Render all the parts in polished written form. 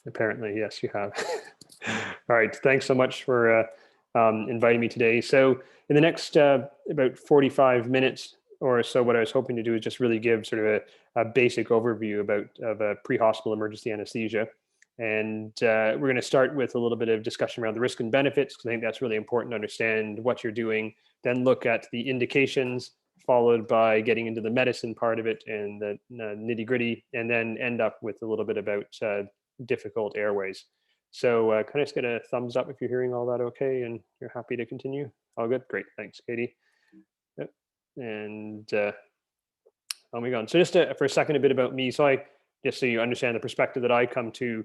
Apparently, yes, you have. All right, thanks so much for inviting me today. So in the next about 45 minutes or so, what I was hoping to do is just really give sort of a basic overview of pre-hospital emergency anesthesia. And we're going to start with a little bit of discussion around the risk and benefits, because I think that's really important to understand what you're doing, then look at the indications, followed by getting into the medicine part of it and the nitty gritty, and then end up with a little bit about difficult airways. So can I just get a thumbs up if you're hearing all that okay and you're happy to continue? All good? Great. Thanks, Katie. Yep. And oh my God. So just for a second, a bit about me. So just so you understand the perspective that I come to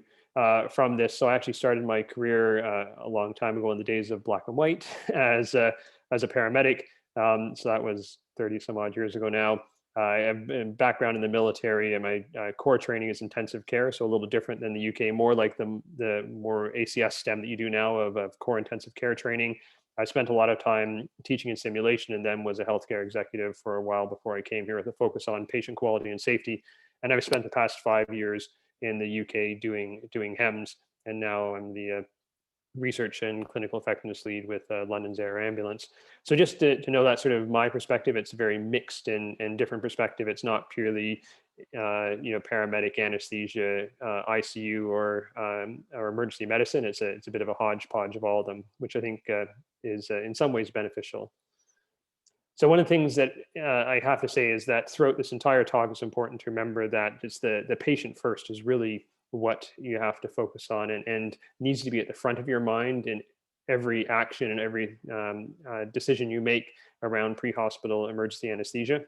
from this. So I actually started my career a long time ago in the days of black and white as a paramedic. So that was 30 some odd years ago now. I have a background in the military, and my core training is intensive care, so a little different than the UK, more like the more ACS STEM that you do now of core intensive care training. I spent a lot of time teaching in simulation, and then was a healthcare executive for a while before I came here with a focus on patient quality and safety. And I've spent the past 5 years in the UK doing HEMS, and now I'm the research and clinical effectiveness lead with London's Air Ambulance. So just to know that sort of my perspective, it's a very mixed and different perspective. It's not purely paramedic, anesthesia, ICU, or emergency medicine. It's a bit of a hodgepodge of all of them, which I think is in some ways beneficial. So one of the things that I have to say is that throughout this entire talk, it's important to remember that it's the patient first is really what you have to focus on, and needs to be at the front of your mind in every action and every decision you make around pre-hospital emergency anesthesia.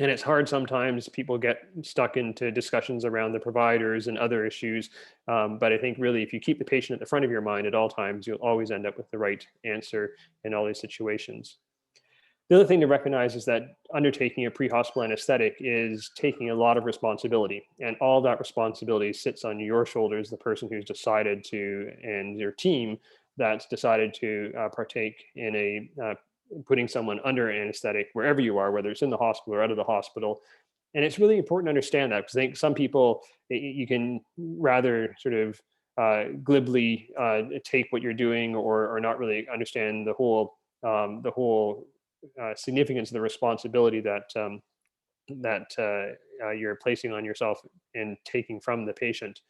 And it's hard sometimes. People get stuck into discussions around the providers and other issues. But I think really, if you keep the patient at the front of your mind at all times, you'll always end up with the right answer in all these situations. The other thing to recognize is that undertaking a pre-hospital anesthetic is taking a lot of responsibility, and all that responsibility sits on your shoulders, the person who's decided to, and your team that's decided to partake in putting someone under anesthetic wherever you are, whether it's in the hospital or out of the hospital. And it's really important to understand that, because I think some people, you can rather sort of glibly take what you're doing, or not really understand the whole significance of the responsibility that you're placing on yourself and taking from the patient.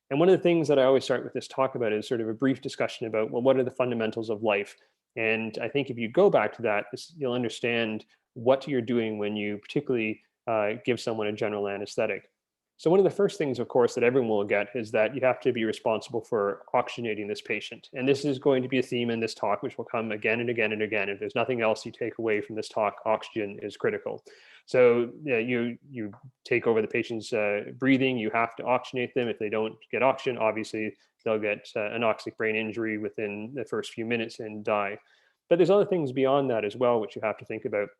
And one of the things that I always start with this talk about is sort of a brief discussion about, well, what are the fundamentals of life? And I think if you go back to that, you'll understand what you're doing when you particularly give someone a general anesthetic. So one of the first things, of course, that everyone will get is that you have to be responsible for oxygenating this patient. And this is going to be a theme in this talk, which will come again and again and again. If there's nothing else you take away from this talk, oxygen is critical. So you take over the patient's breathing, you have to oxygenate them. If they don't get oxygen, obviously they'll get anoxic brain injury within the first few minutes and die. But there's other things beyond that as well, which you have to think about.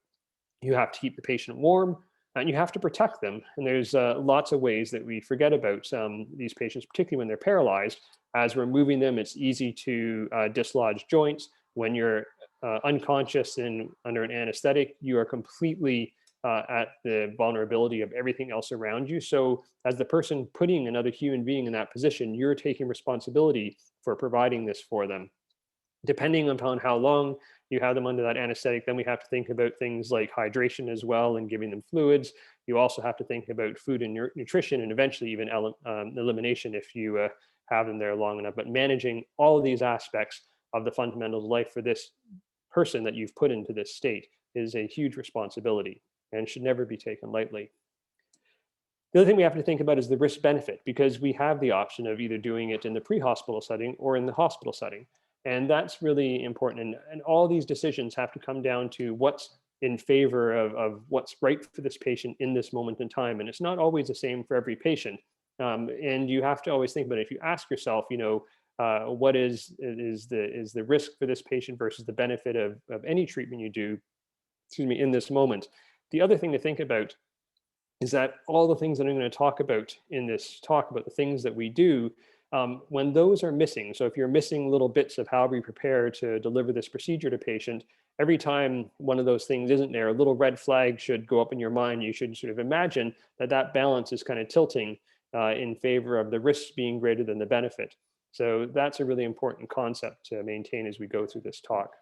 You have to keep the patient warm, and you have to protect them. And there's lots of ways that we forget about these patients, particularly when they're paralyzed. As we're moving them, it's easy to dislodge joints. When you're unconscious and under an anesthetic, you are completely at the vulnerability of everything else around you. So as the person putting another human being in that position, you're taking responsibility for providing this for them. Depending upon how long you have them under that anesthetic, then we have to think about things like hydration as well, and giving them fluids. You also have to think about food and nutrition, and eventually even elimination if you have them there long enough. But managing all of these aspects of the fundamentals of life for this person that you've put into this state is a huge responsibility and should never be taken lightly. The other thing we have to think about is the risk benefit, because we have the option of either doing it in the pre-hospital setting or in the hospital setting. And that's really important. And all these decisions have to come down to what's in favor of what's right for this patient in this moment in time. And it's not always the same for every patient. And you have to always think about it. If you ask yourself, what is the risk for this patient versus the benefit of any treatment you do, in this moment. The other thing to think about is that all the things that I'm going to talk about in this talk about the things that we do, when those are missing, so if you're missing little bits of how we prepare to deliver this procedure to patient, every time one of those things isn't there, a little red flag should go up in your mind. You should sort of imagine that that balance is kind of tilting in favor of the risks being greater than the benefit. So that's a really important concept to maintain as we go through this talk.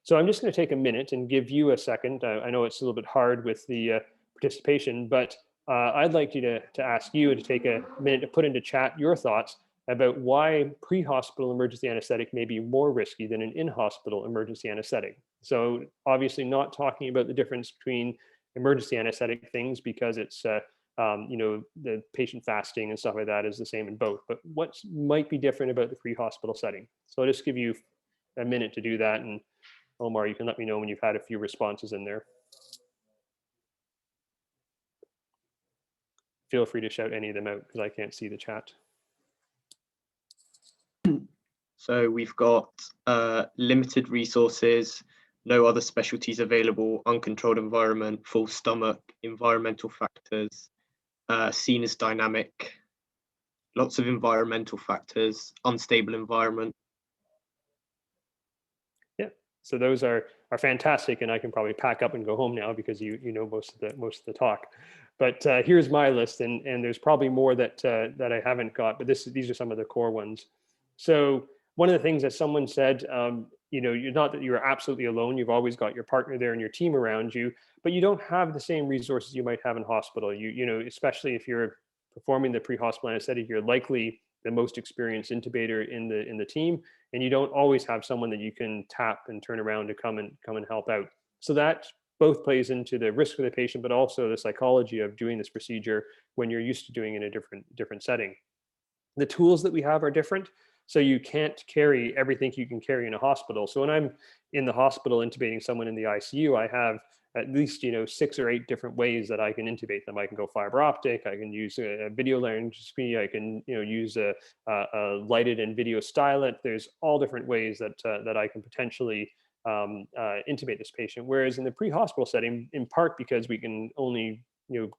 So I'm just going to take a minute and give you a second. I know it's a little bit hard with the participation, but I'd like you to ask you to take a minute to put into chat your thoughts about why pre-hospital emergency anesthetic may be more risky than an in-hospital emergency anesthetic. So obviously not talking about the difference between emergency anesthetic things, because it's the patient fasting and stuff like that is the same in both, but what might be different about the pre-hospital setting. So I'll just give you a minute to do that, and Omar, you can let me know when you've had a few responses in there. Feel free to shout any of them out because I can't see the chat. So we've got limited resources, no other specialties available, uncontrolled environment, full stomach, environmental factors, seen as dynamic, lots of environmental factors, unstable environment. Yeah, so those are fantastic, and I can probably pack up and go home now because you know most of the talk. But here's my list, and there's probably more that I haven't got, but these are some of the core ones. So one of the things that someone said, you're not that you're absolutely alone. You've always got your partner there and your team around you, but you don't have the same resources you might have in hospital. Especially if you're performing the pre-hospital anesthetic, you're likely the most experienced intubator in the team, and you don't always have someone that you can tap and turn around to come and help out. So that both plays into the risk for the patient, but also the psychology of doing this procedure when you're used to doing it in a different setting. The tools that we have are different. So you can't carry everything you can carry in a hospital. So when I'm in the hospital intubating someone in the ICU, I have at least 6 or 8 different ways that I can intubate them. I can go fiber optic. I can use a video laryngoscopy. I can use a lighted and video stylet. There's all different ways that I can potentially intubate this patient. Whereas in the pre-hospital setting, in part because we can only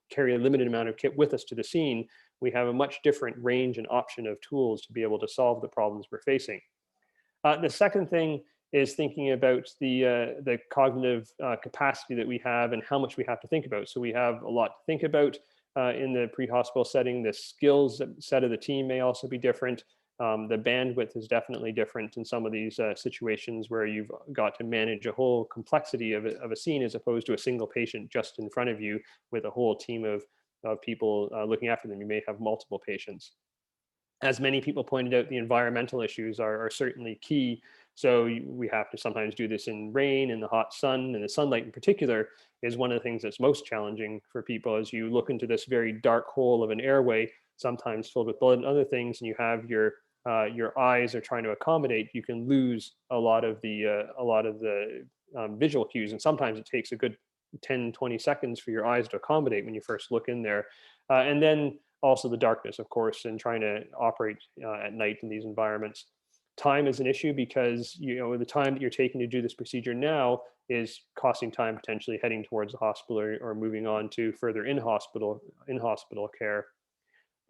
carry a limited amount of kit with us to the scene, we have a much different range and option of tools to be able to solve the problems we're facing. The second thing is thinking about the cognitive capacity that we have and how much we have to think about. So we have a lot to think about in the pre-hospital setting. The skills set of the team may also be different. The bandwidth is definitely different in some of these situations where you've got to manage a whole complexity of a scene as opposed to a single patient just in front of you with a whole team of people looking after them. You may have multiple patients. As many people pointed out, the environmental issues are certainly key. So we have to sometimes do this in rain, in the hot sun, and the sunlight in particular is one of the things that's most challenging for people as you look into this very dark hole of an airway, sometimes filled with blood and other things, and you have your eyes are trying to accommodate. You can lose a lot of the visual cues, and sometimes it takes a good 10-20 seconds for your eyes to accommodate when you first look in there. And then also the darkness, of course, and trying to operate at night in these environments. Time is an issue because the time that you're taking to do this procedure now is costing time potentially heading towards the hospital or moving on to further in-hospital care.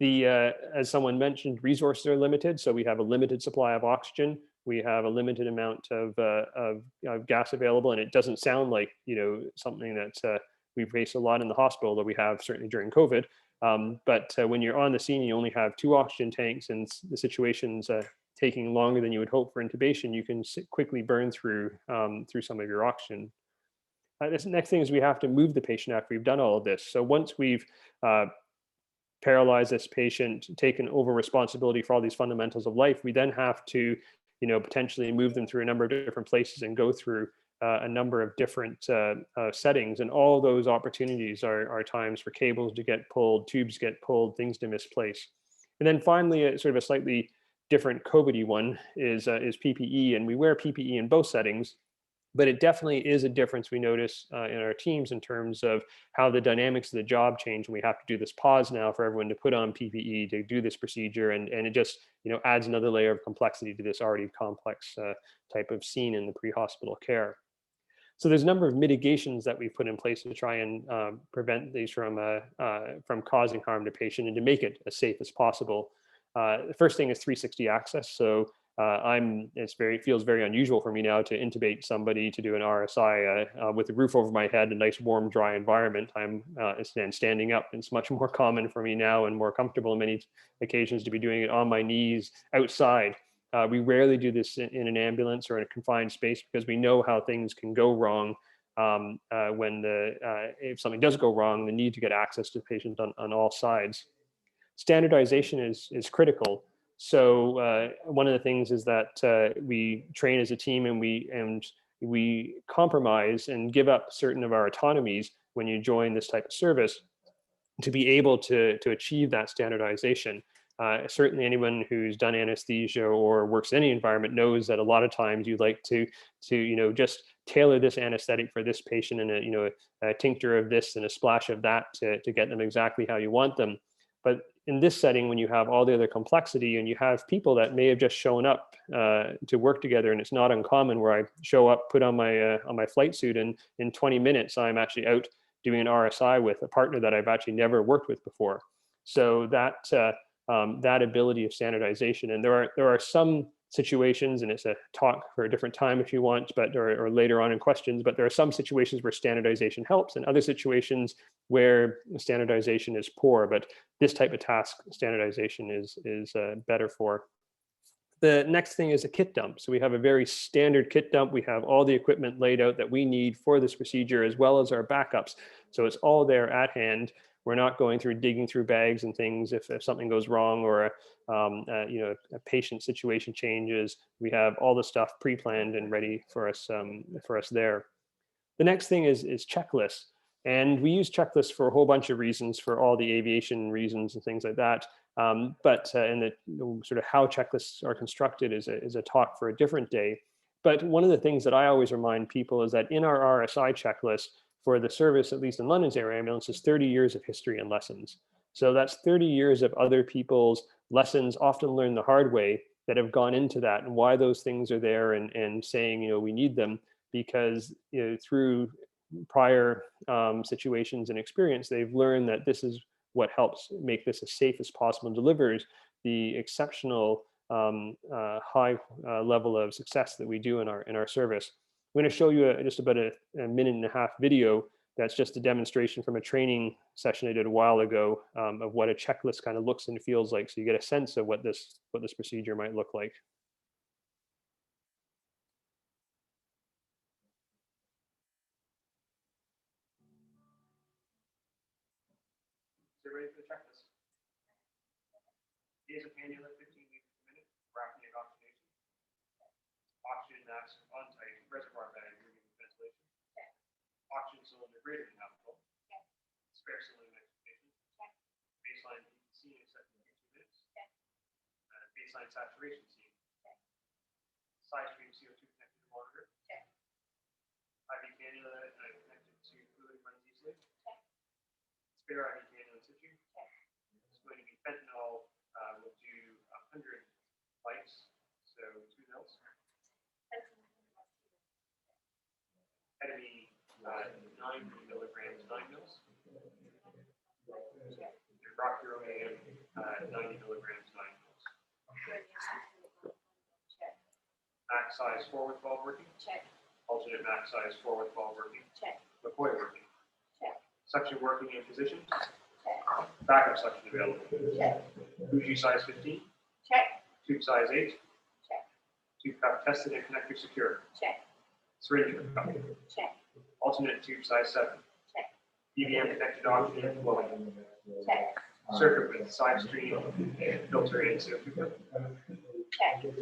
As someone mentioned, resources are limited, so we have a limited supply of oxygen. We have a limited amount of gas available, and it doesn't sound like something that we face a lot in the hospital, that we have certainly during COVID. But when you're on the scene, you only have 2 oxygen tanks, and the situation's taking longer than you would hope for intubation. You can quickly burn through some of your oxygen. This next thing is we have to move the patient after we've done all of this. So once we've paralyze this patient, taken over responsibility for all these fundamentals of life, we then have to, potentially move them through a number of different places and go through a number of different settings. And all those opportunities are times for cables to get pulled, tubes get pulled, things to misplace. And then finally, sort of a slightly different COVID-y one is PPE, and we wear PPE in both settings. But it definitely is a difference we notice in our teams in terms of how the dynamics of the job change. And we have to do this pause now for everyone to put on PPE to do this procedure. And it just adds another layer of complexity to this already complex type of scene in the pre-hospital care. So there's a number of mitigations that we've put in place to try and prevent these from causing harm to patient and to make it as safe as possible. The first thing is 360 access. So it feels very unusual for me now to intubate somebody to do an RSI with a roof over my head, a nice warm dry environment. I'm standing up. It's much more common for me now and more comfortable on many occasions to be doing it on my knees outside. We rarely do this in an ambulance or in a confined space because we know how things can go wrong if something does go wrong, the need to get access to the patient on all sides. Standardization is critical. So one of the things is that we train as a team, and we compromise and give up certain of our autonomies when you join this type of service to be able to achieve that standardization. Certainly anyone who's done anesthesia or works in any environment knows that a lot of times you like to just tailor this anesthetic for this patient, and a tincture of this and a splash of that to get them exactly how you want them. But in this setting, when you have all the other complexity and you have people that may have just shown up to work together, and it's not uncommon where I show up, put on my flight suit, and in 20 minutes I'm actually out doing an RSI with a partner that I've actually never worked with before. So that ability of standardization, and there are some situations, and it's a talk for a different time if you want, but or later on in questions, but there are some situations where standardization helps and other situations where standardization is poor, but this type of task standardization is better for. The next thing is a kit dump. So we have a very standard kit dump. We have all the equipment laid out that we need for this procedure, as well as our backups. So it's all there at hand. We're not going through digging through bags and things if something goes wrong, or a patient situation changes. We have all the stuff pre-planned and ready for us there. The next thing is checklists. And we use checklists for a whole bunch of reasons, for all the aviation reasons and things like that. But in the sort of how checklists are constructed is a talk for a different day. But one of the things that I always remind people is that in our RSI checklist for the service, at least in London's air ambulance, is 30 years of history and lessons. So that's 30 years of other people's lessons, often learned the hard way, that have gone into that, and why those things are there, and saying, we need them because through prior situations and experience, they've learned that this is what helps make this as safe as possible and delivers the exceptional high level of success that we do in our service. I'm going to show you just about a minute and a half video that's just a demonstration from a training session I did a while ago of what a checklist kind of looks and feels like, so you get a sense of what this procedure might look like. So ready for the checklist? Days of cannula, 15 liters per minute, rapid oxygenation. Oxygen mask on tight, reservoir bag, moving ventilation. Oxygen cylinder greater than half full. Spare cylinder next to patient. Baseline scene is set to 2 minutes. Baseline saturation scene. Side stream CO2 connected to monitor. IV cannula connected to fluid runs easily. Spare IV cannula in situ. It's going to be fentanyl. We'll do 100 bites, so 2 mils. Ketamine, 9 milligrams, 9 mils. Rocuronium, 90 milligrams, 9 mils. Max size forward valve working. Check. Alternate max size forward valve working. Check. McCoy working. Check. Suction working in position. Check. Backup suction available. Check. Bougie size 15. Check. Tube size 8. Check. Tube cup tested and connector secure. Check. Syringe cup. Check. Alternate tube size 7. Check. EVM connected oxygen flowing. Check. Circuit with side stream filter and CO2 cup. Check.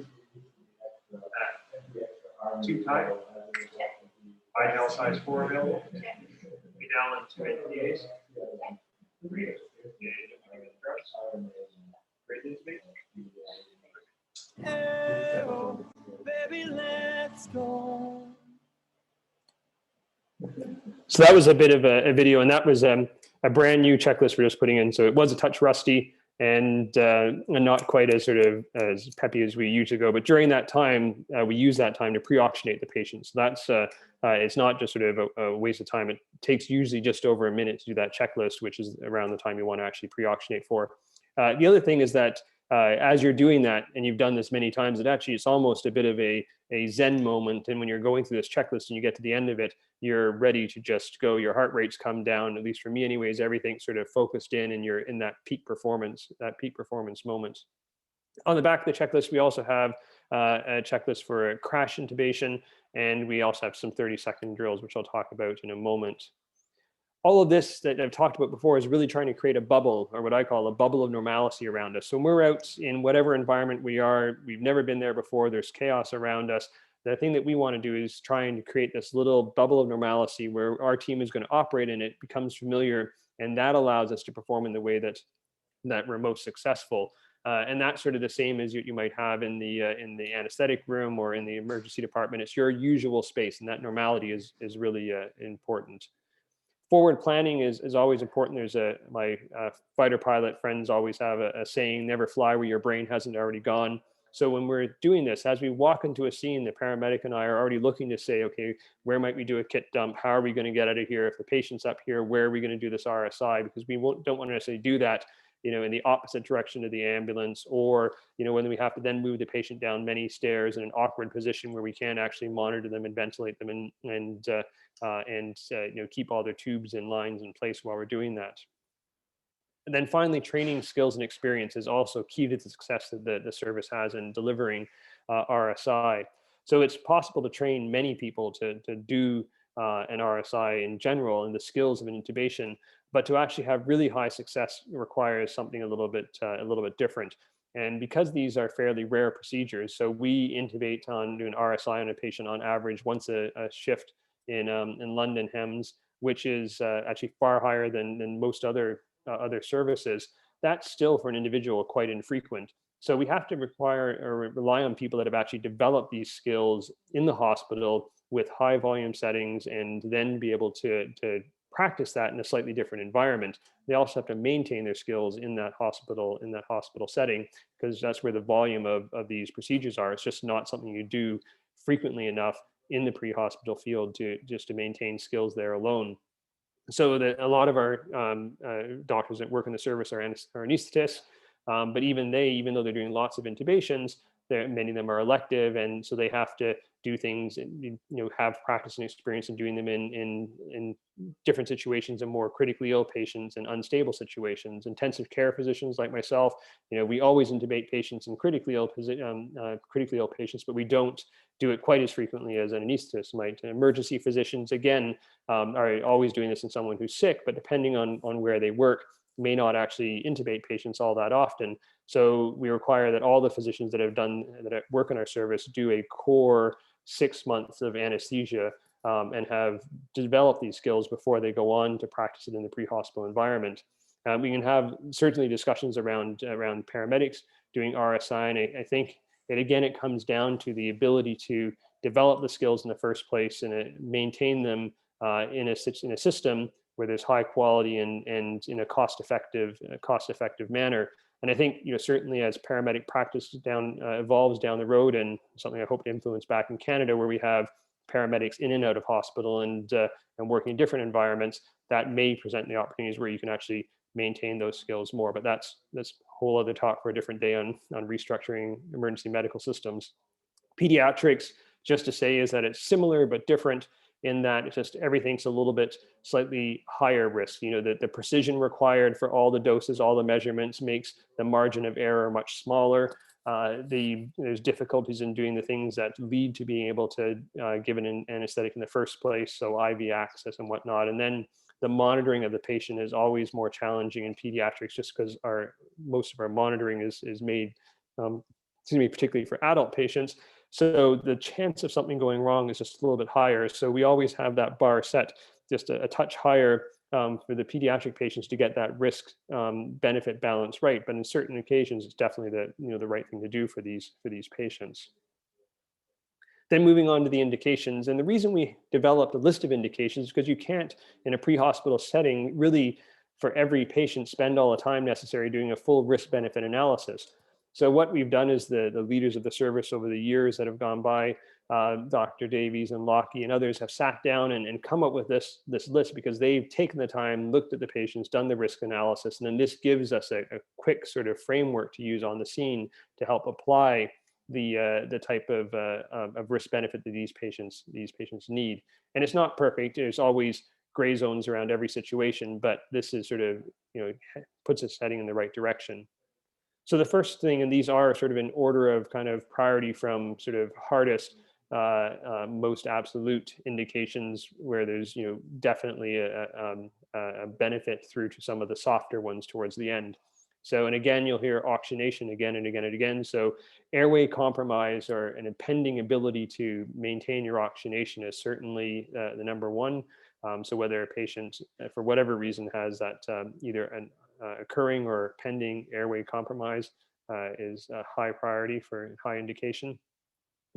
Tube type. IGL size 4 available. Vidal and 2 NPAs. Great. Great intubate. Hey, oh, baby, let's go. So that was a bit of a video, and that was a brand new checklist we're just putting in. So it was a touch rusty and not quite as sort of as peppy as we usually go. But during that time, we use that time to pre-oxygenate the patient. So that's it's not just sort of a waste of time. It takes usually just over a minute to do that checklist, which is around the time you want to actually pre-oxygenate for. The other thing is that as you're doing that, and you've done this many times, it's almost a bit of a Zen moment. And when you're going through this checklist and you get to the end of it, you're ready to just go. Your heart rates come down, at least for me anyways, everything's sort of focused in, and you're in that peak performance moment. On the back of the checklist, we also have a checklist for a crash intubation, and we also have some 30-second drills, which I'll talk about in a moment. All of this that I've talked about before is really trying to create a bubble, or what I call a bubble of normalcy around us. So when we're out in whatever environment we are, we've never been there before, there's chaos around us. The thing that we want to do is trying to create this little bubble of normalcy where our team is going to operate and it becomes familiar, and that allows us to perform in the way that we're most successful. And that's sort of the same as you might have in the anesthetic room or in the emergency department. It's your usual space, and that normality is really important. Forward planning is always important. There's my fighter pilot friends always have a saying, never fly where your brain hasn't already gone. So when we're doing this, as we walk into a scene, the paramedic and I are already looking to say, okay, where might we do a kit dump? How are we going to get out of here? If the patient's up here, where are we going to do this RSI? Because we don't want to necessarily do that, in the opposite direction of the ambulance, or, when we have to then move the patient down many stairs in an awkward position where we can't actually monitor them and ventilate them and keep all their tubes and lines in place while we're doing that. And then finally, training skills and experience is also key to the success that the service has in delivering RSI. So it's possible to train many people to do an RSI in general and the skills of an intubation, but to actually have really high success requires something a little bit different. And because these are fairly rare procedures, so we intubate do an RSI on a patient on average once a shift in London HEMS, which is actually far higher than most other services. That's still for an individual quite infrequent. So we have to require or rely on people that have actually developed these skills in the hospital with high volume settings, and then be able to practice that in a slightly different environment. They also have to maintain their skills in that hospital setting, because that's where the volume of these procedures are. It's just not something you do frequently enough in the pre-hospital field to maintain skills there alone. So that a lot of our doctors that work in the service are anesthetists, but even though they're doing lots of intubations, many of them are elective, and so they have to do things and have practice and experience in doing them in different situations and more critically ill patients and unstable situations. Intensive care physicians like myself, we always intubate patients in critically ill patients, but we don't do it quite as frequently as an anesthetist might. Emergency physicians, again, are always doing this in someone who's sick, but depending on where they work, may not actually intubate patients all that often. So we require that all the physicians that work in our service do a core 6 months of anesthesia and have developed these skills before they go on to practice it in the pre-hospital environment. We can have certainly discussions around paramedics doing RSI, and I think it comes down to the ability to develop the skills in the first place and maintain them in a system where there's high quality and in a cost-effective manner. And I think, certainly as paramedic practice evolves down the road, and something I hope to influence back in Canada, where we have paramedics in and out of hospital and working in different environments, that may present the opportunities where you can actually maintain those skills more. But that's a whole other talk for a different day on restructuring emergency medical systems. Pediatrics, just to say, is that it's similar but different in that it's just everything's a little bit slightly higher risk. The precision required for all the doses, all the measurements, makes the margin of error much smaller. There's difficulties in doing the things that lead to being able to give an anesthetic in the first place, so IV access and whatnot. And then the monitoring of the patient is always more challenging in pediatrics, just because most of our monitoring is made, particularly for adult patients. So the chance of something going wrong is just a little bit higher. So we always have that bar set just a touch higher for the pediatric patients to get that risk benefit balance right. But in certain occasions, it's definitely the right thing to do for these patients. Then moving on to the indications. And the reason we developed a list of indications is because you can't, in a pre-hospital setting, really, for every patient, spend all the time necessary doing a full risk-benefit analysis. So what we've done is the leaders of the service over the years that have gone by Dr. Davies and Lockie and others have sat down and come up with this list because they've taken the time, looked at the patients, done the risk analysis, and then this gives us a quick sort of framework to use on the scene to help apply the type of risk benefit that these patients need. And it's not perfect. There's always gray zones around every situation, but this is sort of, puts us heading in the right direction. So the first thing, and these are sort of in order of kind of priority from sort of hardest, most absolute indications where there's definitely a benefit through to some of the softer ones towards the end. So, and again, you'll hear oxygenation again and again and again. So airway compromise or an impending ability to maintain your oxygenation is certainly the number one. So whether a patient, for whatever reason, has that either an occurring or pending airway compromise is a high priority for high indication.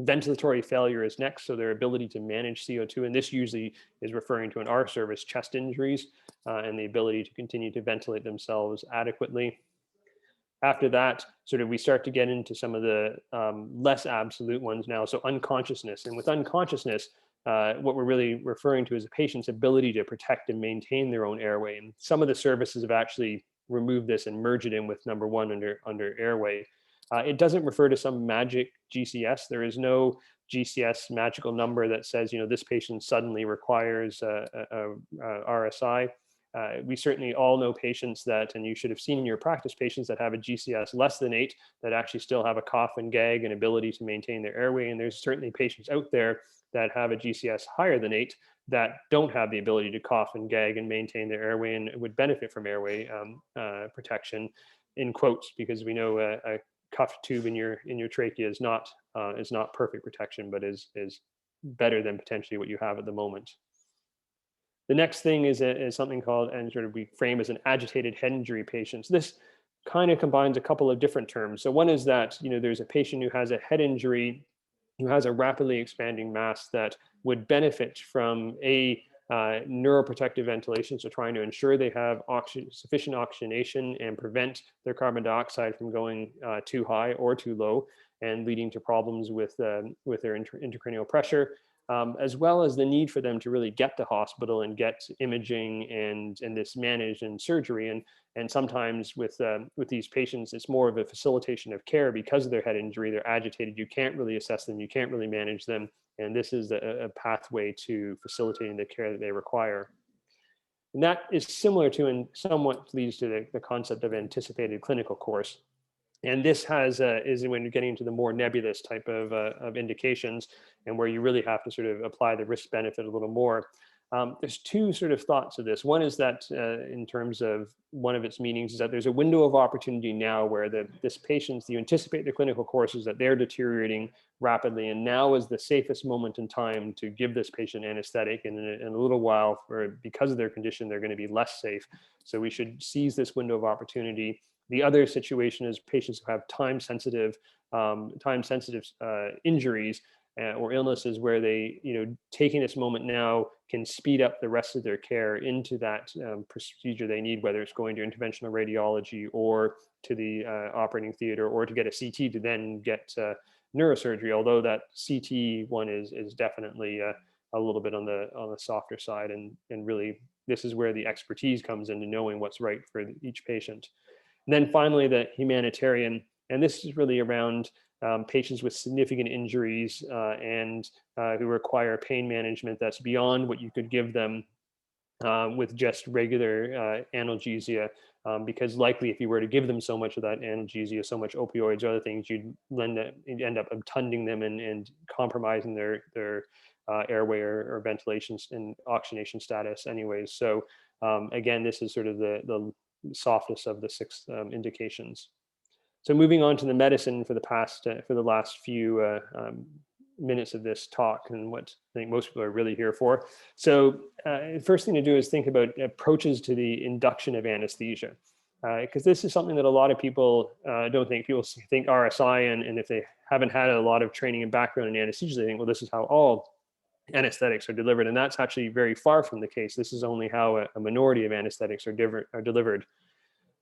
Ventilatory failure is next, so their ability to manage CO2, and this usually is referring to in our service chest injuries and the ability to continue to ventilate themselves adequately. After that, sort of we start to get into some of the less absolute ones now, so unconsciousness. And with unconsciousness, what we're really referring to is a patient's ability to protect and maintain their own airway. And some of the services have actually removed this and merged it in with number one under airway. It doesn't refer to some magic GCS. There is no GCS magical number that says, this patient suddenly requires a RSI. We certainly all know patients that, and you should have seen in your practice, patients that have a GCS less than 8 that actually still have a cough and gag and ability to maintain their airway. And there's certainly patients out there that have a GCS higher than 8 that don't have the ability to cough and gag and maintain their airway and would benefit from airway protection, in quotes, because we know a cuff tube in your trachea is not perfect protection, but is better than potentially what you have at the moment. The next thing is something called, and sort of we frame as an agitated head injury patients. This kind of combines a couple of different terms. So one is that there's a patient who has a head injury, who has a rapidly expanding mass that would benefit from a neuroprotective ventilation, so trying to ensure they have sufficient oxygenation and prevent their carbon dioxide from going too high or too low and leading to problems with their intracranial pressure, as well as the need for them to really get to hospital and get imaging and this managed and surgery. And sometimes with these patients, it's more of a facilitation of care because of their head injury. They're agitated. You can't really assess them. You can't really manage them. And this is a pathway to facilitating the care that they require. And that is similar to and somewhat leads to the concept of anticipated clinical course. And this is when you're getting into the more nebulous type of indications and where you really have to sort of apply the risk benefit a little more. There's two sort of thoughts of this. One is that in terms of one of its meanings is that there's a window of opportunity now where this patients, you anticipate the clinical courses that they're deteriorating rapidly, and now is the safest moment in time to give this patient anesthetic, and in a little while, because of their condition, they're going to be less safe. So we should seize this window of opportunity. The other situation is patients who have time-sensitive injuries or illnesses where they, taking this moment now can speed up the rest of their care into that procedure they need, whether it's going to interventional radiology or to the operating theater or to get a CT to then get neurosurgery. Although that CT one is definitely a little bit on the softer side, and really this is where the expertise comes into knowing what's right for each patient. And then finally, the humanitarian, and this is really around patients with significant injuries and who require pain management that's beyond what you could give them with just regular analgesia, because likely if you were to give them so much of that analgesia, so much opioids or other things, you'd end up obtunding them and compromising their airway or ventilation and oxygenation status anyways. So again, this is sort of the softest of the 6 indications. So moving on to the medicine for the last few minutes of this talk, and what I think most people are really here for. So first thing to do is think about approaches to the induction of anesthesia, because this is something that a lot of people don't think. People think RSI, and if they haven't had a lot of training and background in anesthesia, they think, well, this is how all anesthetics are delivered, and that's actually very far from the case. This is only how a minority of anesthetics are delivered.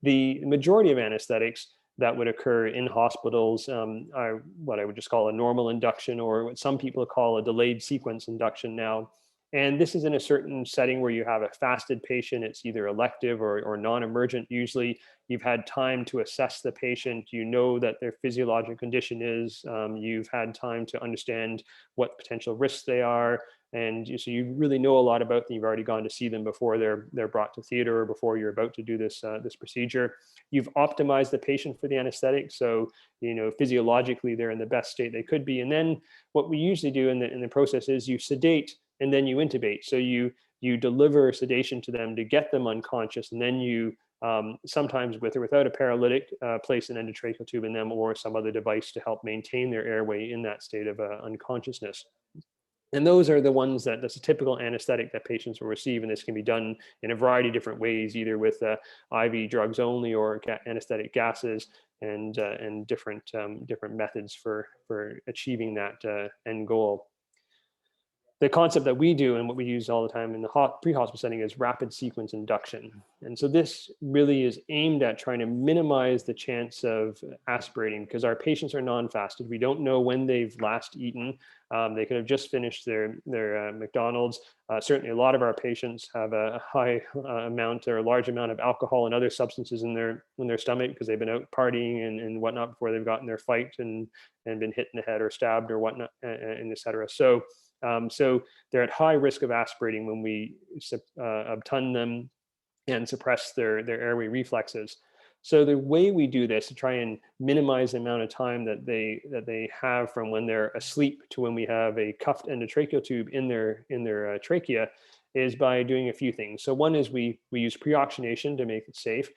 The majority of anesthetics, that would occur in hospitals are what I would just call a normal induction, or what some people call a delayed sequence induction now. And this is in a certain setting where you have a fasted patient. It's either elective or non-emergent. Usually you've had time to assess the patient. You know that their physiologic condition is. You've had time to understand what potential risks they are. And so you really know a lot about them. You've already gone to see them before they're brought to theater, or before you're about to do this procedure. You've optimized the patient for the anesthetic. So, physiologically they're in the best state they could be. And then what we usually do in the process is you sedate and then you intubate. So you deliver sedation to them to get them unconscious, and then you sometimes with or without a paralytic, place an endotracheal tube in them, or some other device to help maintain their airway in that state of unconsciousness. And those are the ones that's a typical anesthetic that patients will receive. And this can be done in a variety of different ways, either with IV drugs only, or anesthetic gases, and different methods for achieving that end goal. The concept that we do and what we use all the time in the pre-hospital setting is rapid sequence induction. And so this really is aimed at trying to minimize the chance of aspirating, because our patients are non-fasted. We don't know when they've last eaten. They could have just finished their McDonald's. Certainly a lot of our patients have a high amount or a large amount of alcohol and other substances in their stomach, because they've been out partying and whatnot before they've gotten their fight and been hit in the head or stabbed or whatnot, and et cetera. So they're at high risk of aspirating when we obtund them and suppress their airway reflexes. So the way we do this to try and minimize the amount of time that they have from when they're asleep to when we have a cuffed endotracheal tube in their trachea is by doing a few things. So one is we use pre-oxygenation to make it safe.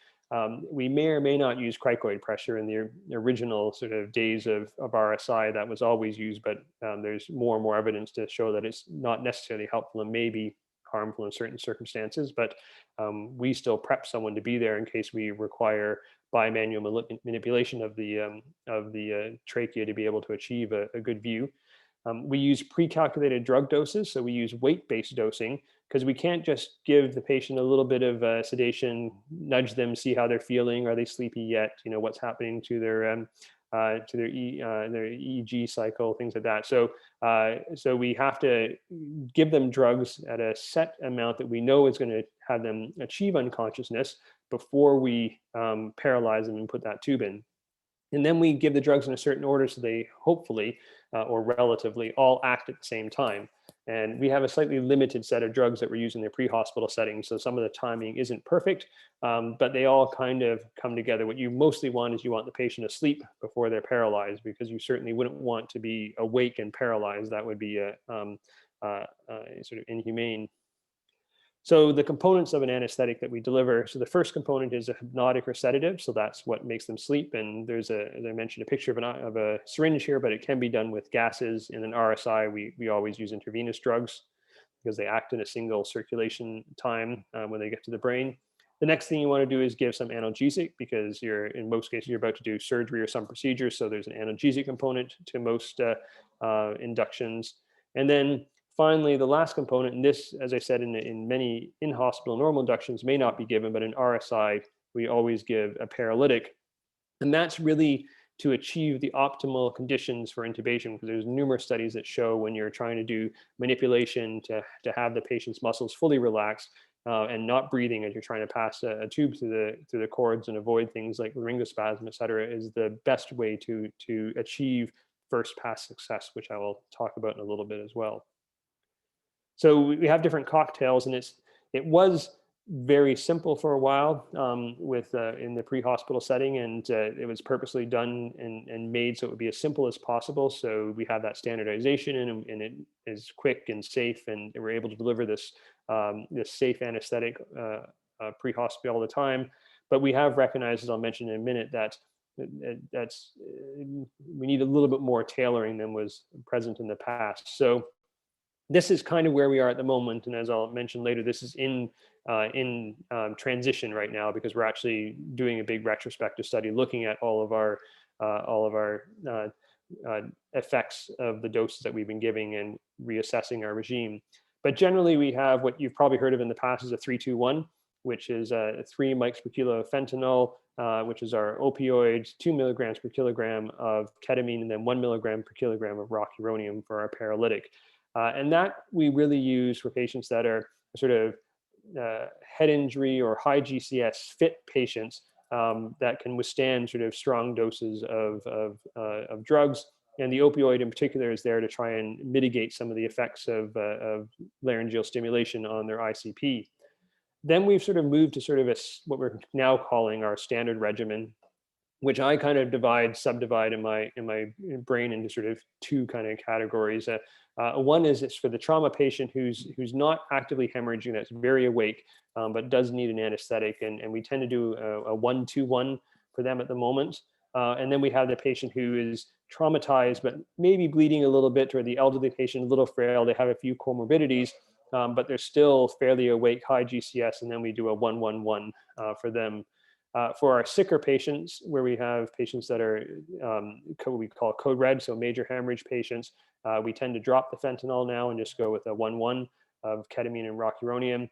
We may or may not use cricoid pressure. In the original sort of days of RSI, that was always used, but there's more and more evidence to show that it's not necessarily helpful and may be harmful in certain circumstances. But we still prep someone to be there in case we require bimanual manipulation of the trachea to be able to achieve a good view. We use pre-calculated drug doses, so we use weight-based dosing, because we can't just give the patient a little bit of sedation, nudge them, see how they're feeling, are they sleepy yet, what's happening to their EEG cycle, things like that. So we have to give them drugs at a set amount that we know is going to have them achieve unconsciousness before we paralyze them and put that tube in. And then we give the drugs in a certain order so they hopefully or relatively all act at the same time. And we have a slightly limited set of drugs that we're using in the pre-hospital setting. So some of the timing isn't perfect, but they all kind of come together. What you mostly want is you want the patient asleep before they're paralyzed, because you certainly wouldn't want to be awake and paralyzed. That would be sort of inhumane. So the components of an anesthetic that we deliver, so the first component is a hypnotic or sedative. So that's what makes them sleep. And there's as I mentioned, a picture of a syringe here, but it can be done with gases. In an RSI, we always use intravenous drugs because they act in a single circulation time when they get to the brain. The next thing you want to do is give some analgesic, because in most cases, you're about to do surgery or some procedure. So there's an analgesic component to most inductions. And then finally, the last component, and this, as I said, in many in-hospital normal inductions may not be given, but in RSI, we always give a paralytic. And that's really to achieve the optimal conditions for intubation, because there's numerous studies that show when you're trying to do manipulation to have the patient's muscles fully relaxed and not breathing as you're trying to pass a tube through the cords and avoid things like laryngospasm, et cetera, is the best way to achieve first pass success, which I will talk about in a little bit as well. So we have different cocktails, and it was very simple for a while in the pre-hospital setting, and it was purposely done and made so it would be as simple as possible. So we have that standardization, and it is quick and safe, and we're able to deliver this safe anesthetic pre-hospital all the time. But we have recognized, as I'll mention in a minute, that we need a little bit more tailoring than was present in the past. So this is kind of where we are at the moment, and as I'll mention later, this is in transition right now, because we're actually doing a big retrospective study looking at all of our effects of the doses that we've been giving and reassessing our regime. But generally, we have what you've probably heard of in the past is a 3-2-1, which is 3 mics per kilo of fentanyl, which is our opioid, 2 milligrams per kilogram of ketamine, and then 1 milligram per kilogram of rocuronium for our paralytic. And that we really use for patients that are sort of head injury or high GCS fit patients that can withstand sort of strong doses of drugs. And the opioid in particular is there to try and mitigate some of the effects of laryngeal stimulation on their ICP. Then we've sort of moved to sort of what we're now calling our standard regimen, which I kind of subdivide in my brain into sort of two kind of categories. One is it's for the trauma patient who's not actively hemorrhaging, that's very awake, but does need an anesthetic, and we tend to do a 1-2-1 for them at the moment. And then we have the patient who is traumatized, but maybe bleeding a little bit, or the elderly patient, a little frail, they have a few comorbidities, but they're still fairly awake, high GCS, and then we do a 1-1-1 for them. For our sicker patients, where we have patients that are what we call code red, so major hemorrhage patients, we tend to drop the fentanyl now and just go with a 1-1 of ketamine and rocuronium.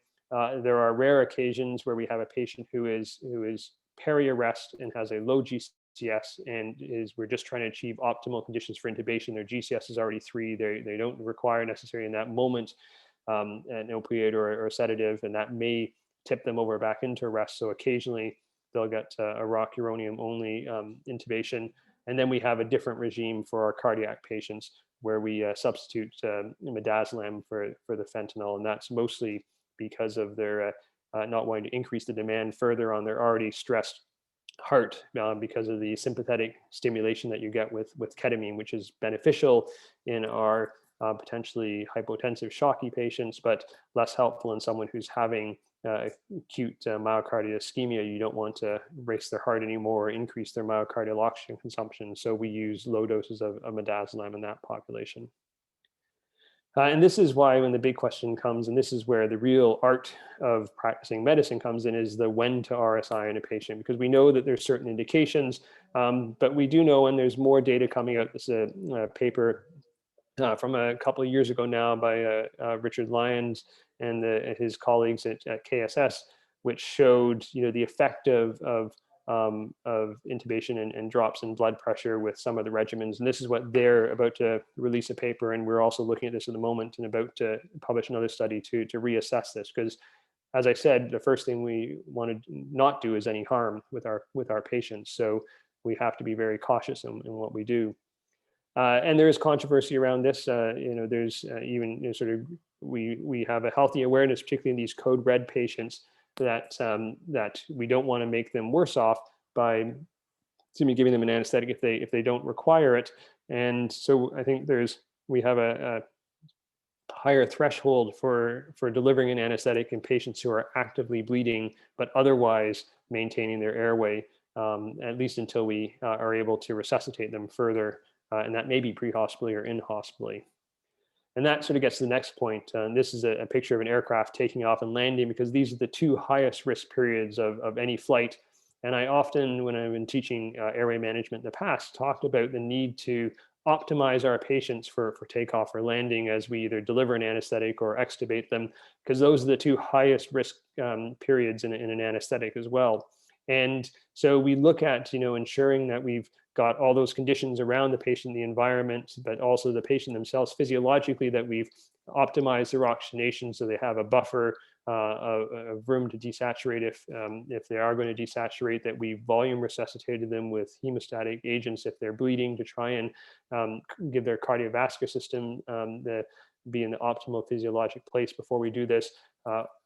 There are rare occasions where we have a patient who is peri-arrest and has a low GCS, and we're just trying to achieve optimal conditions for intubation. Their GCS is already 3. They don't require necessarily in that moment an opioid or a sedative, and that may tip them over back into arrest. So occasionally they'll get a rocuronium only intubation. And then we have a different regime for our cardiac patients where we substitute midazolam for the fentanyl. And that's mostly because of their not wanting to increase the demand further on their already stressed heart because of the sympathetic stimulation that you get with ketamine, which is beneficial in our potentially hypotensive shocky patients, but less helpful in someone who's having acute myocardial ischemia. You don't want to race their heart anymore or increase their myocardial oxygen consumption. So we use low doses of midazolam in that population. And this is why when the big question comes, and this is where the real art of practicing medicine comes in, is the when to RSI in a patient, because we know that there's certain indications, but we do know, and there's more data coming out. This is a paper from a couple of years ago now by Richard Lyons and his colleagues at KSS, which showed the effect of intubation and drops in blood pressure with some of the regimens. And this is what they're about to release a paper, and we're also looking at this at the moment and about to publish another study to reassess this, because as I said, the first thing we want to not do is any harm with our patients. So we have to be very cautious in what we do. And there is controversy around this. There's even sort of we have a healthy awareness, particularly in these code red patients, that we don't want to make them worse off by giving them an anesthetic if they don't require it. And so I think we have a higher threshold for delivering an anesthetic in patients who are actively bleeding but otherwise maintaining their airway, at least until we are able to resuscitate them further. And that may be pre-hospitally or in-hospitally. And that sort of gets to the next point. This is a picture of an aircraft taking off and landing, because these are the two highest risk periods of any flight. And I often, when I've been teaching airway management in the past, talked about the need to optimize our patients for takeoff or landing as we either deliver an anesthetic or extubate them, because those are the two highest risk periods in an anesthetic as well. And so we look at ensuring that we've got all those conditions around the patient, the environment, but also the patient themselves physiologically, that we've optimized their oxygenation so they have a buffer of room to desaturate if they are going to desaturate, that we volume resuscitated them with hemostatic agents if they're bleeding, to try and give their cardiovascular system be in the optimal physiologic place before we do this,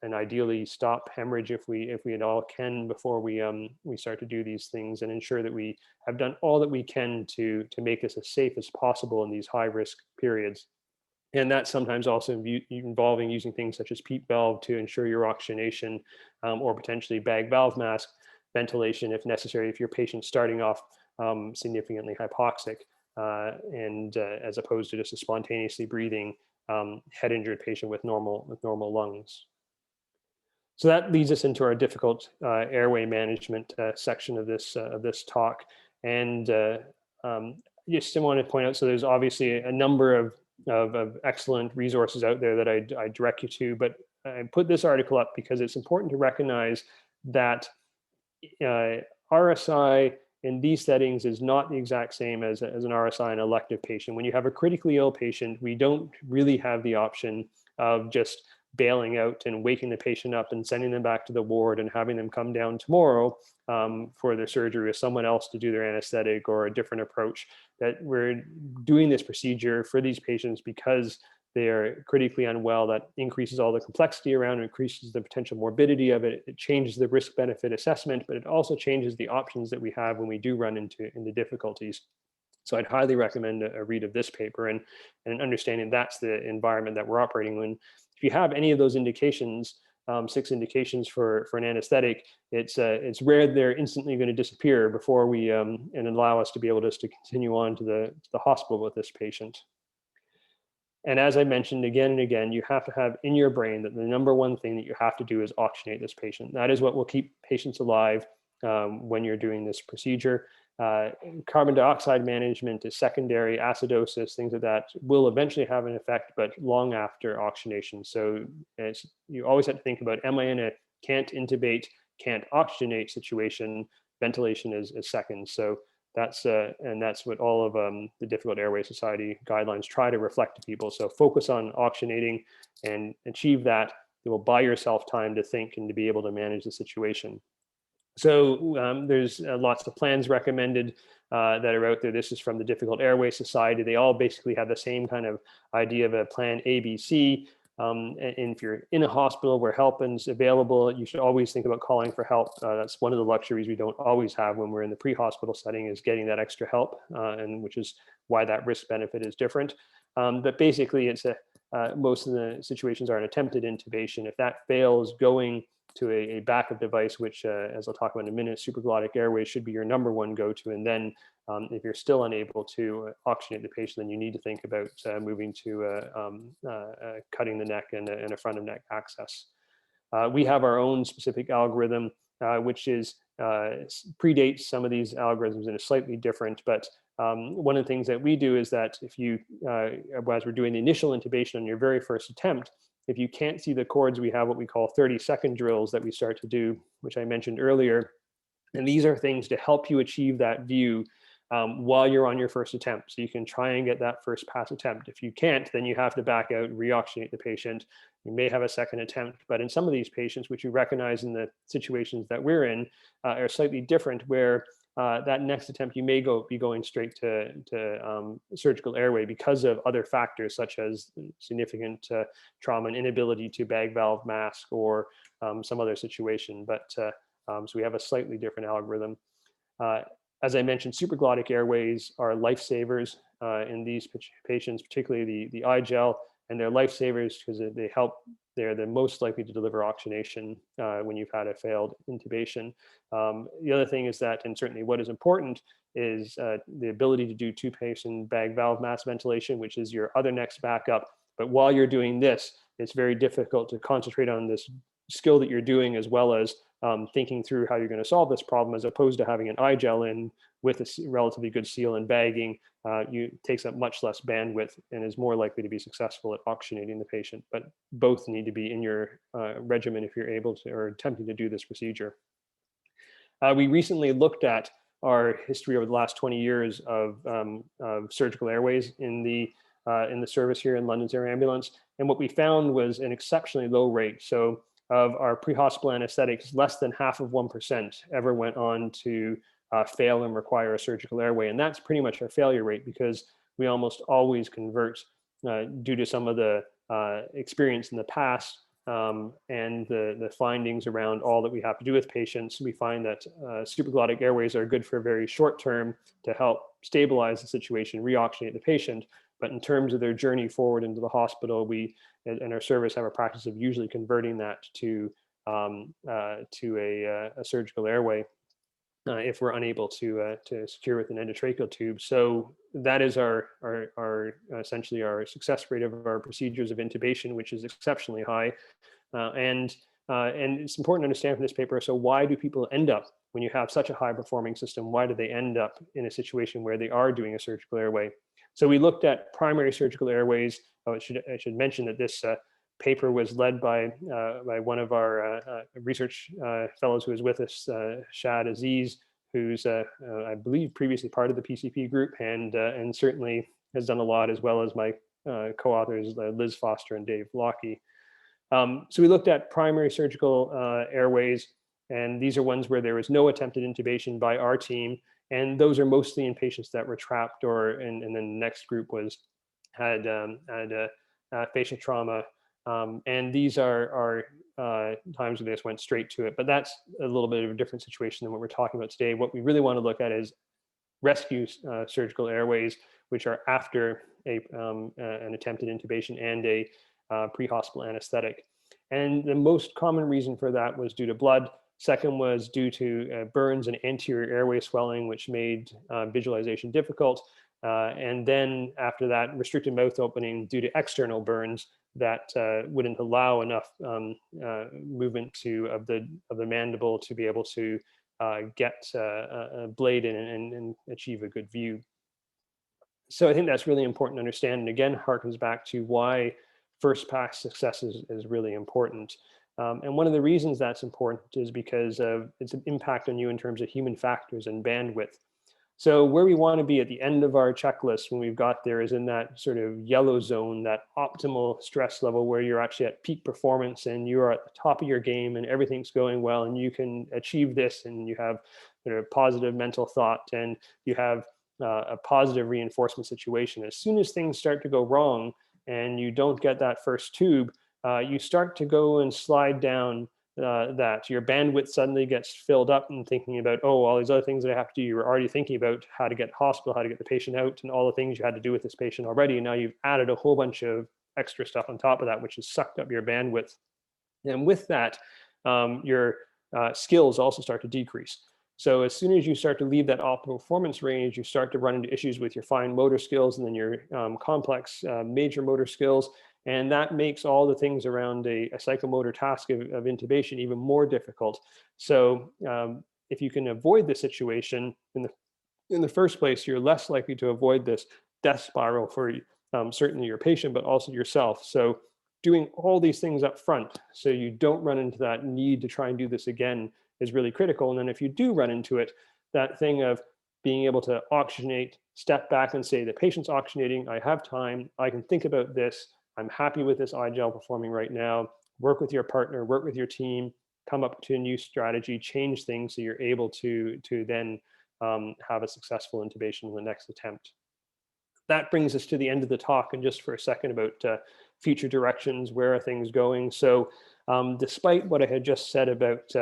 and ideally stop hemorrhage if we at all can before we start to do these things, and ensure that we have done all that we can to make this as safe as possible in these high risk periods. And that's sometimes also involving using things such as PEEP valve to ensure your oxygenation, or potentially bag valve mask ventilation if necessary, if your patient's starting off significantly hypoxic, and as opposed to just a spontaneously breathing head injured patient with normal lungs. So that leads us into our difficult airway management section of this talk. And just want to point out, so there's obviously a number of excellent resources out there that I direct you to, but I put this article up because it's important to recognize that RSI in these settings is not the exact same as an RSI in an elective patient. When you have a critically ill patient, we don't really have the option of just bailing out and waking the patient up and sending them back to the ward and having them come down tomorrow for their surgery with someone else to do their anesthetic or a different approach. That we're doing this procedure for these patients because they are critically unwell. That increases all the complexity around, increases the potential morbidity of it. It changes the risk benefit assessment, but it also changes the options that we have when we do run into difficulties. So I'd highly recommend a read of this paper and understanding that's the environment that we're operating in. If you have any of those indications, 6 indications for an anesthetic, it's rare they're instantly going to disappear before we and allow us to be able to continue on to the hospital with this patient. And as I mentioned again and again, you have to have in your brain that the number one thing that you have to do is oxygenate this patient. That is what will keep patients alive when you're doing this procedure. Carbon dioxide management is secondary, acidosis, things like that will eventually have an effect, but long after oxygenation. So you always have to think about, am I in a can't intubate, can't oxygenate situation? Ventilation is second. So that's what all of the Difficult Airway Society guidelines try to reflect to people. So focus on oxygenating and achieve that. It will buy yourself time to think and to be able to manage the situation. So there's lots of plans recommended that are out there. This is from the Difficult Airway Society. They all basically have the same kind of idea of a plan ABC. And if you're in a hospital where help is available, you should always think about calling for help. That's one of the luxuries we don't always have when we're in the pre-hospital setting, is getting that extra help, and which is why that risk benefit is different. But basically, it's most of the situations are an attempted intubation. If that fails, going to a backup device, which, as I'll talk about in a minute, supraglottic airways should be your number one go-to. And then if you're still unable to oxygenate the patient, then you need to think about moving to cutting the neck and a front of neck access. We have our own specific algorithm, which is predates some of these algorithms and is slightly different. But one of the things that we do is that if you, as we're doing the initial intubation on your very first attempt, if you can't see the chords, we have what we call 30-second drills that we start to do, which I mentioned earlier. And these are things to help you achieve that view while you're on your first attempt. So you can try and get that first pass attempt. If you can't, then you have to back out and reoxygenate the patient. You may have a second attempt, but in some of these patients, which you recognize in the situations that we're in, are slightly different, where that next attempt, you may be going straight to surgical airway because of other factors, such as significant trauma and inability to bag valve mask or some other situation. But so we have a slightly different algorithm. As I mentioned, supraglottic airways are lifesavers in these patients, particularly the iGel, and they're lifesavers because they help. They're the most likely to deliver oxygenation when you've had a failed intubation. The other thing is that, and certainly what is important, is the ability to do 2-patient bag valve mask ventilation, which is your other next backup. But while you're doing this, it's very difficult to concentrate on this skill that you're doing, as well as thinking through how you're going to solve this problem, as opposed to having an iGel in with a relatively good seal and bagging. Takes up much less bandwidth and is more likely to be successful at oxygenating the patient. But both need to be in your regimen if you're able to or attempting to do this procedure. We recently looked at our history over the last 20 years of surgical airways in the service here in London's Air Ambulance, and what we found was an exceptionally low rate. So of our pre-hospital anesthetics, less than half of 1% ever went on to fail and require a surgical airway. And that's pretty much our failure rate, because we almost always convert due to some of the experience in the past and the findings around all that we have to do with patients. We find that supraglottic airways are good for very short term to help stabilize the situation, reoxygenate the patient. But in terms of their journey forward into the hospital, we and our service have a practice of usually converting that to a surgical airway if we're unable to secure with an endotracheal tube. So that is our essentially our success rate of our procedures of intubation, which is exceptionally high. And it's important to understand from this paper, so why do people end up, when you have such a high performing system, why do they end up in a situation where they are doing a surgical airway? So we looked at primary surgical airways. I should mention that this paper was led by one of our research fellows who was with us, Shad Aziz, who's, I believe, previously part of the PCP group, and certainly has done a lot, as well as my co-authors, Liz Foster and Dave Lockey. So we looked at primary surgical airways, and these are ones where there was no attempted intubation by our team, and those are mostly in patients that were trapped, and then the next group had facial trauma, and these are times when they just went straight to it. But that's a little bit of a different situation than what we're talking about today. What we really want to look at is rescue surgical airways, which are after an attempted intubation and a pre-hospital anesthetic. And the most common reason for that was due to blood. Second was due to burns and anterior airway swelling, which made visualization difficult. And then after that, restricted mouth opening due to external burns that wouldn't allow enough movement of the mandible to be able to get a blade in and achieve a good view. So I think that's really important to understand, and again harkens back to why first pass success is really important. And one of the reasons that's important is because of its impact on you in terms of human factors and bandwidth. So where we want to be at the end of our checklist when we've got there is in that sort of yellow zone, that optimal stress level where you're actually at peak performance and you're at the top of your game and everything's going well and you can achieve this and you have positive mental thought and you have a positive reinforcement situation. As soon as things start to go wrong and you don't get that first tube, you start to go and slide down that your bandwidth suddenly gets filled up and thinking about, oh, all these other things that I have to do. You were already thinking about how to get to hospital, how to get the patient out, and all the things you had to do with this patient already. And now you've added a whole bunch of extra stuff on top of that, which has sucked up your bandwidth. And with that, your skills also start to decrease. So as soon as you start to leave that optimal performance range, you start to run into issues with your fine motor skills and then your complex major motor skills. And that makes all the things around a psychomotor task of intubation even more difficult. So if you can avoid the situation in the first place, you're less likely to avoid this death spiral for certainly your patient, but also yourself. So doing all these things up front so you don't run into that need to try and do this again is really critical. And then if you do run into it, that thing of being able to oxygenate, step back and say, the patient's oxygenating, I have time, I can think about this, I'm happy with this iGel performing right now, work with your partner, work with your team, come up to a new strategy, change things so you're able to then have a successful intubation in the next attempt. That brings us to the end of the talk, and just for a second about future directions, where are things going? So despite what I had just said about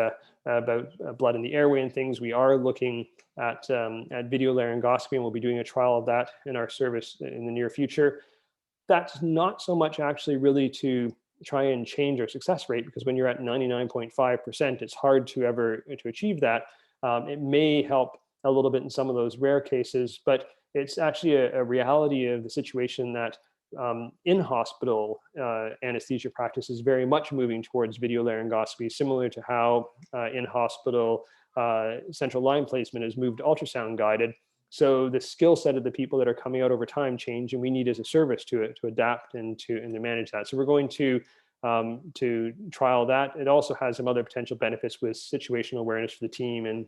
blood in the airway and things, we are looking at video laryngoscopy, and we'll be doing a trial of that in our service in the near future. That's not so much actually really to try and change our success rate, because when you're at 99.5%, it's hard to achieve that. It may help a little bit in some of those rare cases, but it's actually a reality of the situation that in-hospital anesthesia practice is very much moving towards video laryngoscopy, similar to how in-hospital central line placement has moved to ultrasound guided. So the skill set of the people that are coming out over time change, and we need as a service to adapt and to manage that. So we're going to trial that. It also has some other potential benefits with situational awareness for the team and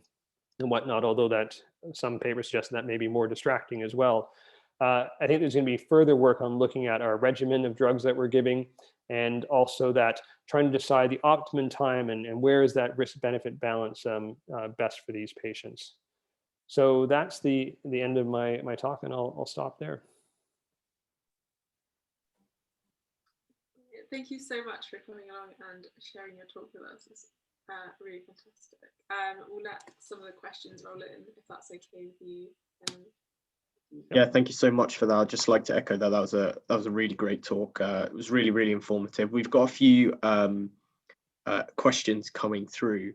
whatnot, although that some papers suggest that may be more distracting as well. I think there's going to be further work on looking at our regimen of drugs that we're giving, and also that trying to decide the optimum time and where is that risk-benefit balance best for these patients. So that's the end of my talk, and I'll stop there. Thank you so much for coming along and sharing your talk with us. It's really fantastic. We'll let some of the questions roll in, if that's okay with you. Yeah, thank you so much for that. I'd just like to echo that. That was a really great talk. It was really, really informative. We've got a few questions coming through.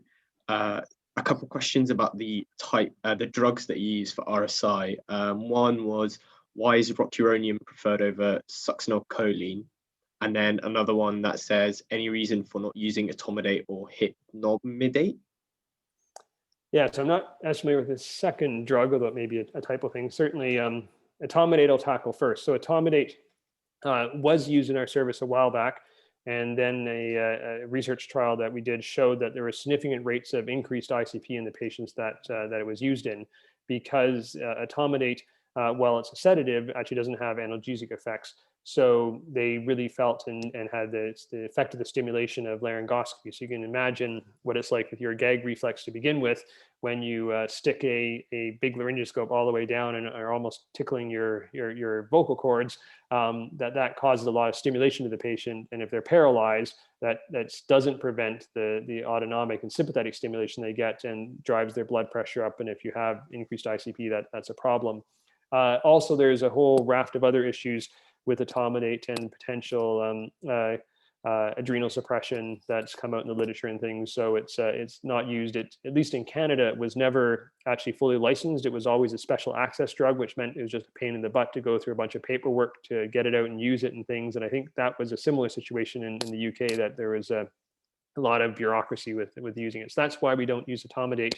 A couple of questions about the drugs that you use for RSI. One was, why is rocuronium preferred over succinylcholine? And then another one that says, any reason for not using etomidate or hypnomidate? Yeah, so I'm not as familiar with the second drug, although it may be a typo thing. Certainly, etomidate I'll tackle first. So etomidate was used in our service a while back. And then a research trial that we did showed that there were significant rates of increased ICP in the patients that it was used in, because etomidate, while it's a sedative, actually doesn't have analgesic effects. So they really felt and had the effect of the stimulation of laryngoscopy. So you can imagine what it's like with your gag reflex to begin with, when you stick a big laryngoscope all the way down and are almost tickling your vocal cords, that causes a lot of stimulation to the patient. And if they're paralyzed, that doesn't prevent the autonomic and sympathetic stimulation they get, and drives their blood pressure up. And if you have increased ICP, that's a problem. Also, there's a whole raft of other issues with etomidate and potential adrenal suppression that's come out in the literature and things. So it's not used. At least in Canada, it was never actually fully licensed. It was always a special access drug, which meant it was just a pain in the butt to go through a bunch of paperwork to get it out and use it and things. And I think that was a similar situation in the UK, that there was a lot of bureaucracy with using it. So that's why we don't use etomidate.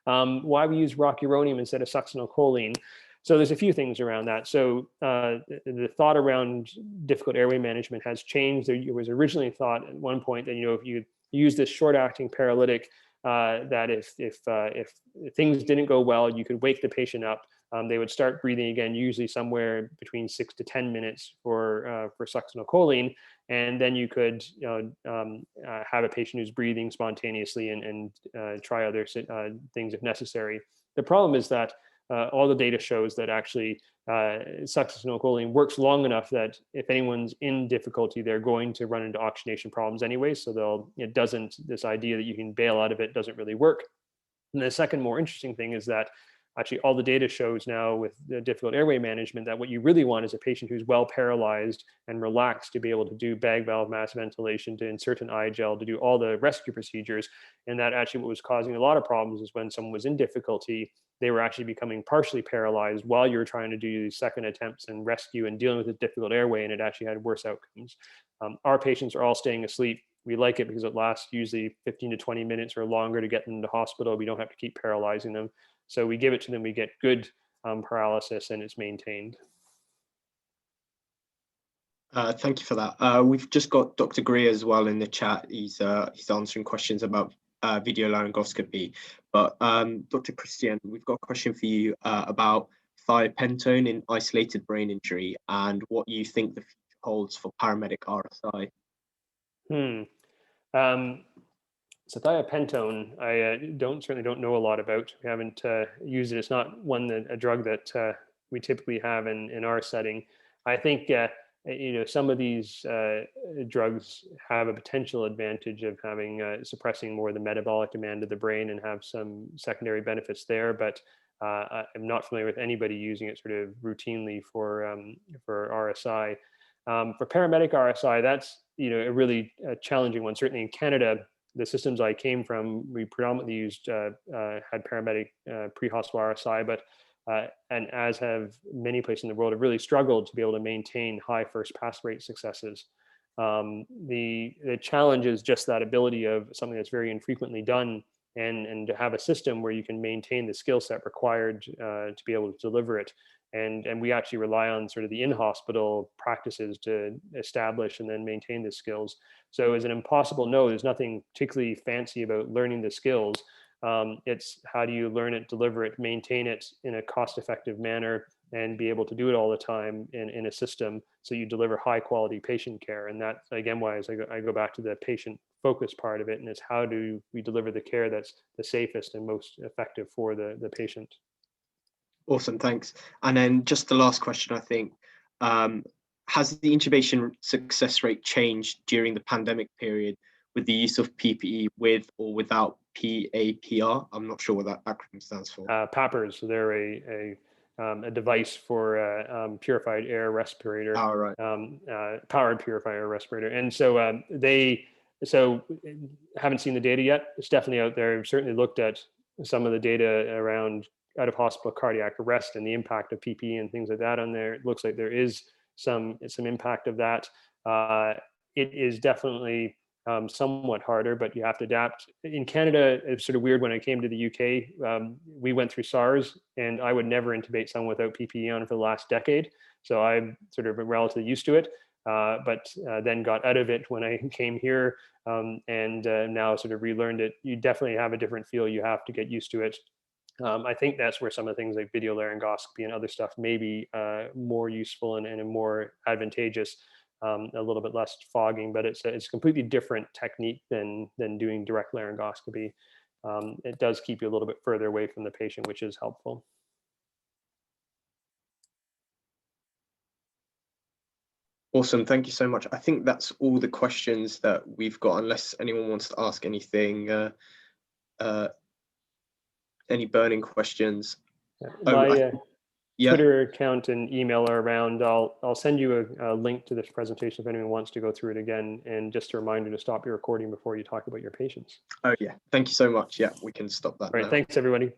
Why we use rocuronium instead of succinylcholine. So there's a few things around that. So the thought around difficult airway management has changed. There was originally thought at one point that, if you use this short-acting paralytic, that if things didn't go well, you could wake the patient up. They would start breathing again, usually somewhere between 6 to 10 minutes for succinylcholine, and then you could have a patient who's breathing spontaneously and try other things if necessary. The problem is that all the data shows that actually succinylcholine works long enough that if anyone's in difficulty, they're going to run into oxygenation problems anyway. So this idea that you can bail out of it doesn't really work. And the second more interesting thing is that actually all the data shows now with the difficult airway management that what you really want is a patient who's well paralyzed and relaxed to be able to do bag valve mask ventilation, to insert an eye gel, to do all the rescue procedures. And that actually what was causing a lot of problems is when someone was in difficulty, they were actually becoming partially paralyzed while you were trying to do second attempts and rescue and dealing with a difficult airway, and it actually had worse outcomes. Our patients are all staying asleep. We like it because it lasts usually 15 to 20 minutes or longer to get them to hospital. We don't have to keep paralyzing them. So we give it to them, we get good paralysis, and it's maintained. Thank you for that. We've just got Dr. Greer as well in the chat. He's answering questions about video laryngoscopy. But Dr. Christian, we've got a question for you about thiopentone in isolated brain injury and what you think the future holds for paramedic RSI. So thiopentone, I certainly don't know a lot about. We haven't used it. It's not a drug that we typically have in our setting. I think some of these drugs have a potential advantage of having suppressing more of the metabolic demand of the brain and have some secondary benefits there. But I'm not familiar with anybody using it sort of routinely for RSI. For paramedic RSI, that's a really challenging one. Certainly in Canada, the systems I came from, we predominantly used had paramedic pre-hospital RSI, but and as have many places in the world, have really struggled to be able to maintain high first pass rate successes. The challenge is just that ability of something that's very infrequently done, and to have a system where you can maintain the skill set required to be able to deliver it. And we actually rely on sort of the in-hospital practices to establish and then maintain the skills. So as an impossible no, there's nothing particularly fancy about learning the skills. It's how do you learn it, deliver it, maintain it in a cost-effective manner, and be able to do it all the time in a system so you deliver high quality patient care. And that, again, why I go back to the patient focus part of it, and it's how do we deliver the care that's the safest and most effective for the patient. Awesome, thanks. And then just the last question, I think, has the intubation success rate changed during the pandemic period with the use of PPE with or without PAPR? I'm not sure what that acronym stands for. PAPRs, so they're a device for purified air respirator. Oh, right. Powered purified air respirator. And so haven't seen the data yet. It's definitely out there. I've certainly looked at some of the data around out of hospital cardiac arrest and the impact of PPE and things like that on there. It looks like there is some impact of that. It is definitely somewhat harder, but you have to adapt. In Canada, it's sort of weird. When I came to the UK, we went through SARS, and I would never intubate someone without PPE on for the last decade. So I'm sort of relatively used to it. but then got out of it when I came here, and now sort of relearned it. You definitely have a different feel. You have to get used to it. I think that's where some of the things like video laryngoscopy and other stuff may be more useful and more advantageous, a little bit less fogging, but it's a completely different technique than doing direct laryngoscopy. It does keep you a little bit further away from the patient, which is helpful. Awesome, thank you so much. I think that's all the questions that we've got, unless anyone wants to ask anything, any burning questions. My Twitter account and email are around. I'll send you a link to this presentation if anyone wants to go through it again, and just a reminder to stop your recording before you talk about your patients. Oh yeah, thank you so much. Yeah, we can stop that All right, now. thanks everybody.